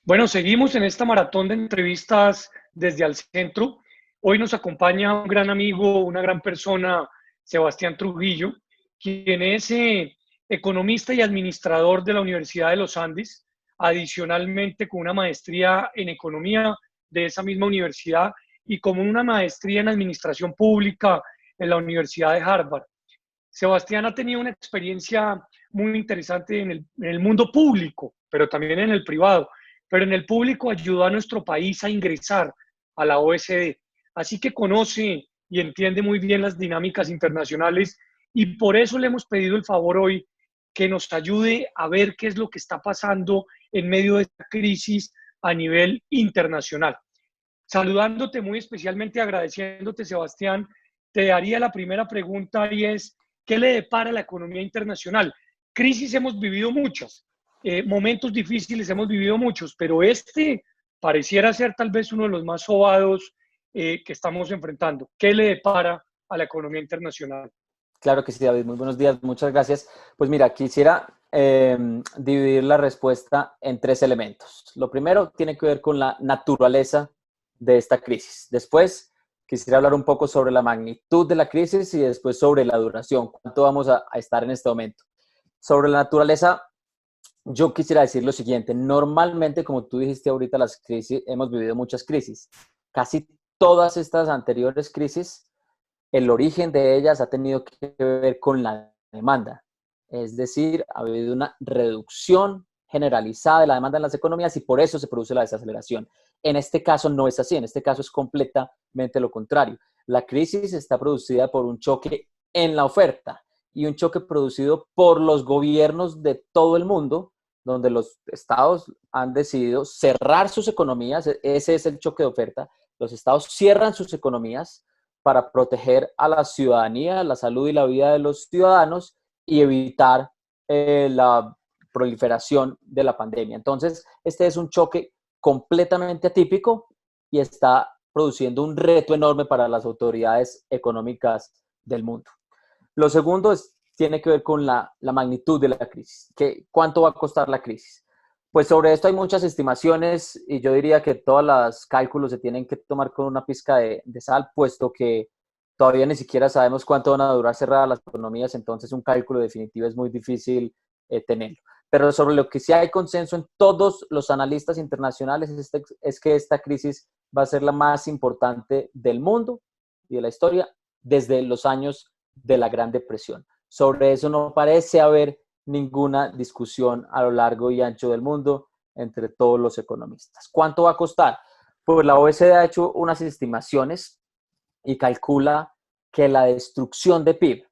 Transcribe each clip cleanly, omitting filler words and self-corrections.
Bueno, seguimos en esta maratón de entrevistas desde el centro. Hoy nos acompaña un gran amigo, una gran persona, Sebastián Trujillo, quien es economista y administrador de la Universidad de los Andes, adicionalmente con una maestría en economía de esa misma universidad y con una maestría en administración pública en la Universidad de Harvard. Sebastián ha tenido una experiencia muy interesante en el mundo público, pero también en el privado. Pero en el público ayudó a nuestro país a ingresar a la OECD. Así que conoce y entiende muy bien las dinámicas internacionales y por eso le hemos pedido el favor hoy que nos ayude a ver qué es lo que está pasando en medio de esta crisis a nivel internacional. Saludándote muy especialmente, agradeciéndote, Sebastián, te haría la primera pregunta y es, ¿qué le depara la economía internacional? Crisis hemos vivido muchas, momentos difíciles hemos vivido muchos, pero este pareciera ser tal vez uno de los más sobados que estamos enfrentando. ¿Qué le depara a la economía internacional? Claro que sí, David. Muy buenos días. Muchas gracias. Pues mira, quisiera dividir la respuesta en tres elementos. Lo primero tiene que ver con la naturaleza de esta crisis. Después, quisiera hablar un poco sobre la magnitud de la crisis y después sobre la duración. ¿Cuánto vamos a estar en este momento? Sobre la naturaleza, yo quisiera decir lo siguiente. Normalmente, como tú dijiste ahorita, las crisis, hemos vivido muchas crisis. Casi todas estas anteriores crisis, el origen de ellas ha tenido que ver con la demanda. Es decir, ha habido una reducción generalizada de la demanda en las economías y por eso se produce la desaceleración. En este caso no es así, en este caso es completamente lo contrario. La crisis está producida por un choque en la oferta y un choque producido por los gobiernos de todo el mundo, donde los estados han decidido cerrar sus economías. Ese es el choque de oferta. Los estados cierran sus economías para proteger a la ciudadanía, la salud y la vida de los ciudadanos y evitar la proliferación de la pandemia. Entonces, este es un choque completamente atípico y está produciendo un reto enorme para las autoridades económicas del mundo. Lo segundo tiene que ver con la magnitud de la crisis. ¿Cuánto va a costar la crisis? Pues sobre esto hay muchas estimaciones y yo diría que todos los cálculos se tienen que tomar con una pizca de sal, puesto que todavía ni siquiera sabemos cuánto van a durar cerradas las economías, entonces un cálculo definitivo es muy difícil tenerlo. Pero sobre lo que sí hay consenso en todos los analistas internacionales es que esta crisis va a ser la más importante del mundo y de la historia desde los años de la Gran Depresión. Sobre eso no parece haber ninguna discusión a lo largo y ancho del mundo entre todos los economistas. ¿Cuánto va a costar? Pues la OECD ha hecho unas estimaciones y calcula que la destrucción de PIB,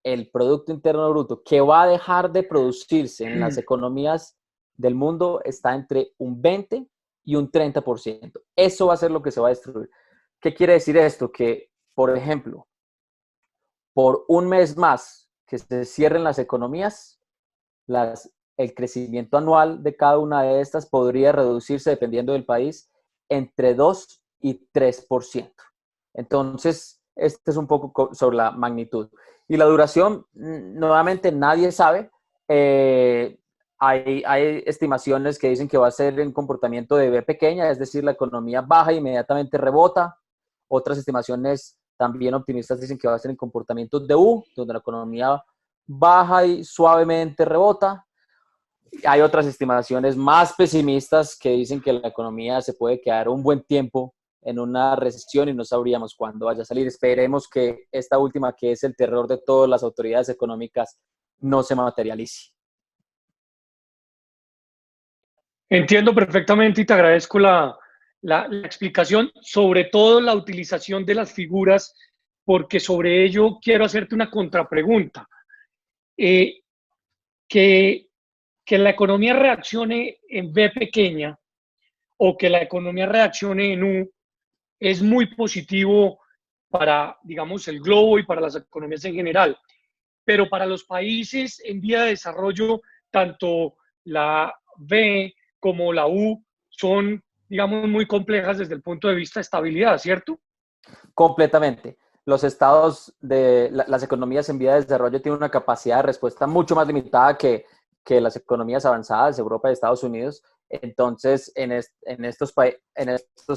el Producto Interno Bruto, que va a dejar de producirse en las economías del mundo está entre un 20 y un 30%. Eso va a ser lo que se va a destruir. ¿Qué quiere decir esto? Que, por ejemplo, por un mes más que se cierren las economías, el crecimiento anual de cada una de estas podría reducirse, dependiendo del país, entre 2 y 3%. Entonces, este es un poco sobre la magnitud. Y la duración, nuevamente nadie sabe. Hay estimaciones que dicen que va a ser en comportamiento de V pequeña, es decir, la economía baja e inmediatamente rebota. Otras estimaciones también optimistas dicen que va a ser en comportamiento de U, donde la economía baja y suavemente rebota. Hay otras estimaciones más pesimistas que dicen que la economía se puede quedar un buen tiempo en una recesión y no sabríamos cuándo vaya a salir. Esperemos que esta última, que es el terror de todas las autoridades económicas, no se materialice. Entiendo perfectamente y te agradezco la explicación, sobre todo la utilización de las figuras, porque sobre ello quiero hacerte una contrapregunta. Eh, que, que la economía reaccione en B pequeña o que la economía reaccione en U es muy positivo para, digamos, el globo y para las economías en general. Pero para los países en vía de desarrollo, tanto la B como la U son, digamos, muy complejas desde el punto de vista de estabilidad, ¿cierto? Completamente. Los estados de las economías en vía de desarrollo tienen una capacidad de respuesta mucho más limitada que las economías avanzadas, Europa y Estados Unidos. Entonces, en estos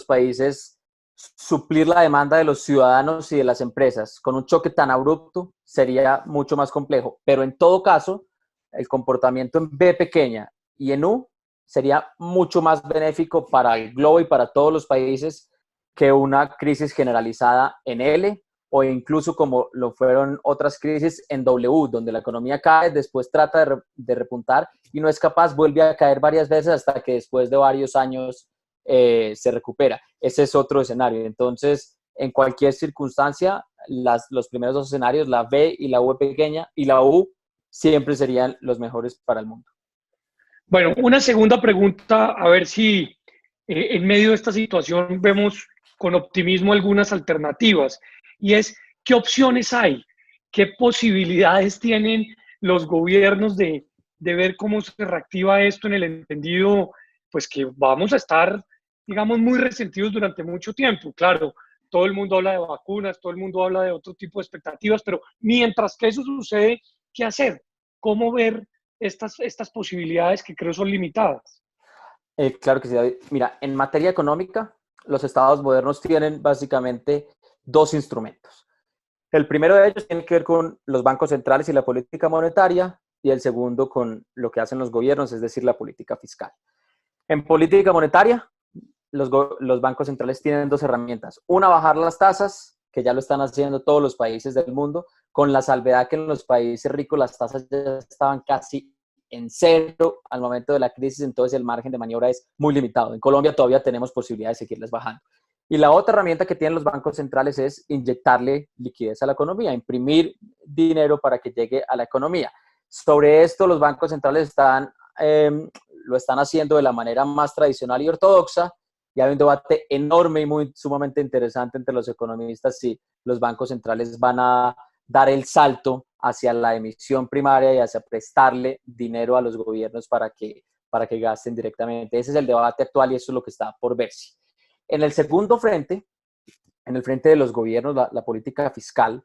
países, suplir la demanda de los ciudadanos y de las empresas con un choque tan abrupto sería mucho más complejo. Pero en todo caso, el comportamiento en B pequeña y en U sería mucho más benéfico para el globo y para todos los países que una crisis generalizada en L o incluso como lo fueron otras crisis en W, donde la economía cae, después trata de repuntar y no es capaz, vuelve a caer varias veces hasta que después de varios años se recupera. Ese es otro escenario. Entonces, en cualquier circunstancia, los primeros dos escenarios, la B y la U pequeña y la U, siempre serían los mejores para el mundo. Bueno, una segunda pregunta, a ver si en medio de esta situación vemos con optimismo algunas alternativas, y es, ¿qué opciones hay? ¿Qué posibilidades tienen los gobiernos de ver cómo se reactiva esto en el entendido, pues que vamos a estar, digamos, muy resentidos durante mucho tiempo? Claro, todo el mundo habla de vacunas, todo el mundo habla de otro tipo de expectativas, pero mientras que eso sucede, ¿qué hacer? ¿Cómo ver estas posibilidades que creo son limitadas? Claro que sí, David. Mira, en materia económica, los estados modernos tienen básicamente dos instrumentos. El primero de ellos tiene que ver con los bancos centrales y la política monetaria, y el segundo con lo que hacen los gobiernos, es decir, la política fiscal. En política monetaria, los bancos centrales tienen dos herramientas. Una, bajar las tasas, que ya lo están haciendo todos los países del mundo, con la salvedad que en los países ricos las tasas ya estaban casi en cero al momento de la crisis, entonces el margen de maniobra es muy limitado. En Colombia todavía tenemos posibilidad de seguirles bajando. Y la otra herramienta que tienen los bancos centrales es inyectarle liquidez a la economía, imprimir dinero para que llegue a la economía. Sobre esto, los bancos centrales lo están haciendo de la manera más tradicional y ortodoxa, y hay un debate enorme y muy sumamente interesante entre los economistas si los bancos centrales van a dar el salto hacia la emisión primaria y hacia prestarle dinero a los gobiernos para que gasten directamente. Ese es el debate actual y eso es lo que está por verse. En el segundo frente, en el frente de los gobiernos, la política fiscal,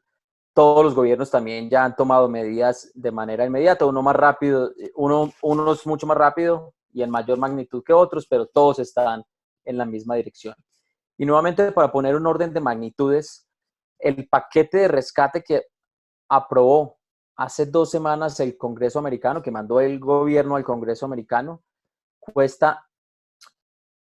todos los gobiernos también ya han tomado medidas de manera inmediata, unos mucho más rápido y en mayor magnitud que otros, pero todos están en la misma dirección. Y nuevamente, para poner un orden de magnitudes, el paquete de rescate que aprobó hace 2 semanas el Congreso americano, que mandó el gobierno al Congreso americano, cuesta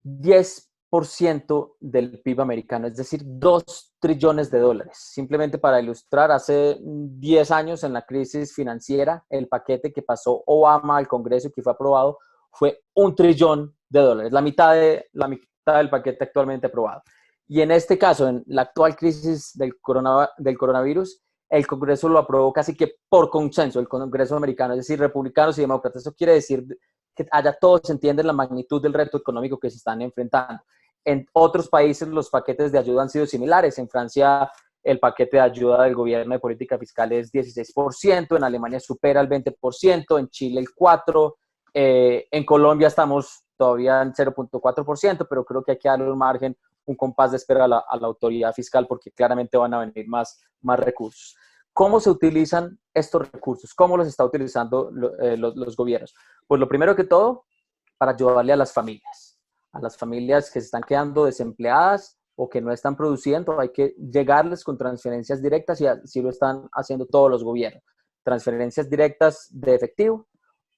10% del PIB americano, es decir, 2 trillones de dólares. Simplemente para ilustrar, hace 10 años en la crisis financiera, el paquete que pasó Obama al Congreso y que fue aprobado fue 1 trillón de dólares, la mitad del paquete actualmente aprobado. Y en este caso, en la actual crisis del coronavirus, el Congreso lo aprobó casi que por consenso, el Congreso americano, es decir, republicanos y demócratas. Eso quiere decir que allá todos entienden la magnitud del reto económico que se están enfrentando. En otros países los paquetes de ayuda han sido similares. En Francia el paquete de ayuda del gobierno de política fiscal es 16%, en Alemania supera el 20%, en Chile el 4%, en Colombia estamos todavía en 0.4%, pero creo que hay que darle un margen, un compás de espera a la autoridad fiscal porque claramente van a venir más recursos. ¿Cómo se utilizan estos recursos? ¿Cómo los está utilizando los gobiernos? Pues lo primero que todo, para ayudarle a las familias que se están quedando desempleadas o que no están produciendo, hay que llegarles con transferencias directas y así lo están haciendo todos los gobiernos. Transferencias directas de efectivo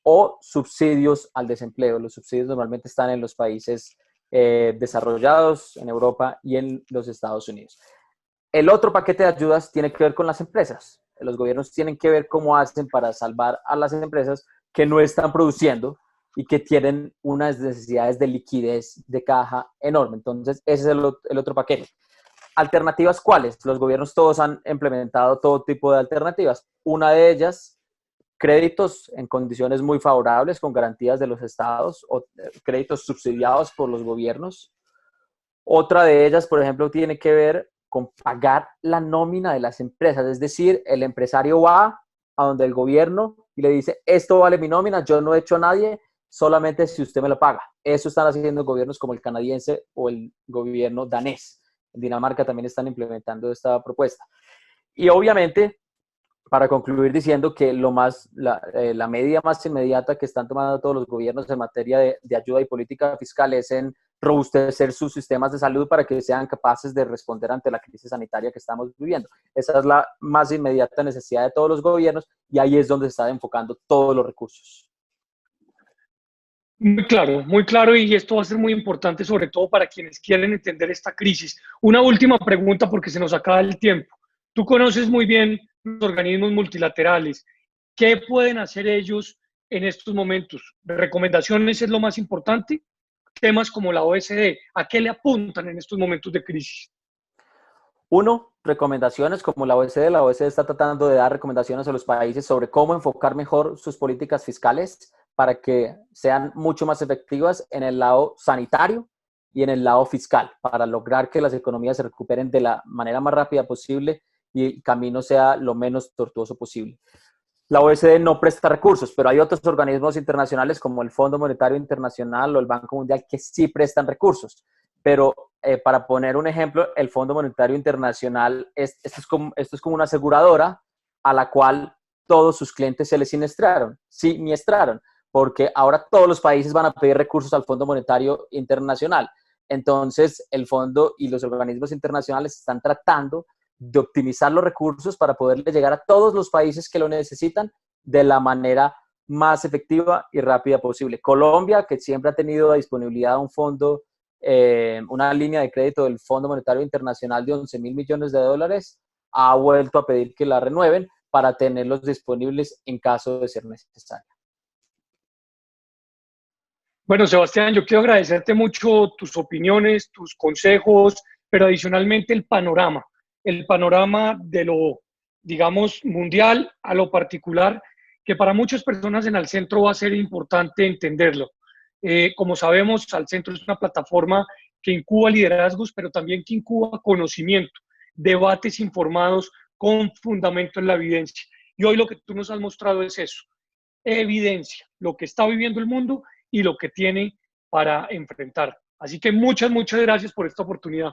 o subsidios al desempleo. Los subsidios normalmente están en los países desarrollados, en Europa y en los Estados Unidos. El otro paquete de ayudas tiene que ver con las empresas. Los gobiernos tienen que ver cómo hacen para salvar a las empresas que no están produciendo y que tienen unas necesidades de liquidez de caja enorme. Entonces, ese es el otro paquete. ¿Alternativas cuáles? Los gobiernos todos han implementado todo tipo de alternativas. Una de ellas, créditos en condiciones muy favorables con garantías de los estados o créditos subsidiados por los gobiernos. Otra de ellas, por ejemplo, tiene que ver con pagar la nómina de las empresas. Es decir, el empresario va a donde el gobierno y le dice, esto vale mi nómina, yo no he hecho a nadie, solamente si usted me lo paga. Eso están haciendo gobiernos como el canadiense o el gobierno danés. En Dinamarca también están implementando esta propuesta. Y obviamente, para concluir diciendo que la medida más inmediata que están tomando todos los gobiernos en materia de ayuda y política fiscal es en robustecer sus sistemas de salud para que sean capaces de responder ante la crisis sanitaria que estamos viviendo. Esa es la más inmediata necesidad de todos los gobiernos y ahí es donde se están enfocando todos los recursos. Muy claro, y esto va a ser muy importante, sobre todo para quienes quieren entender esta crisis. Una última pregunta, porque se nos acaba el tiempo. Tú conoces muy bien los organismos multilaterales. ¿Qué pueden hacer ellos en estos momentos? ¿Recomendaciones es lo más importante? Temas como la OSD, ¿a qué le apuntan en estos momentos de crisis? Uno, recomendaciones como la OECD. La OECD está tratando de dar recomendaciones a los países sobre cómo enfocar mejor sus políticas fiscales para que sean mucho más efectivas en el lado sanitario y en el lado fiscal, para lograr que las economías se recuperen de la manera más rápida posible y el camino sea lo menos tortuoso posible. La OECD no presta recursos, pero hay otros organismos internacionales como el Fondo Monetario Internacional o el Banco Mundial que sí prestan recursos. Pero para poner un ejemplo, el Fondo Monetario Internacional, esto es como una aseguradora a la cual todos sus clientes se les siniestraron, porque ahora todos los países van a pedir recursos al Fondo Monetario Internacional. Entonces, el fondo y los organismos internacionales están tratando de optimizar los recursos para poderle llegar a todos los países que lo necesitan de la manera más efectiva y rápida posible. Colombia, que siempre ha tenido a disponibilidad un fondo, una línea de crédito del Fondo Monetario Internacional de 11.000 millones de dólares, ha vuelto a pedir que la renueven para tenerlos disponibles en caso de ser necesario. Bueno, Sebastián, yo quiero agradecerte mucho tus opiniones, tus consejos, pero adicionalmente el panorama de lo, digamos, mundial a lo particular, que para muchas personas en Alcentro va a ser importante entenderlo. Como sabemos, Alcentro es una plataforma que incuba liderazgos, pero también que incuba conocimiento, debates informados con fundamento en la evidencia. Y hoy lo que tú nos has mostrado es eso, evidencia, lo que está viviendo el mundo y lo que tiene para enfrentar. Así que muchas gracias por esta oportunidad.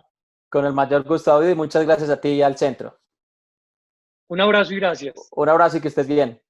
Con el mayor gusto, David, y muchas gracias a ti y al centro. Un abrazo y gracias. Un abrazo y que estés bien.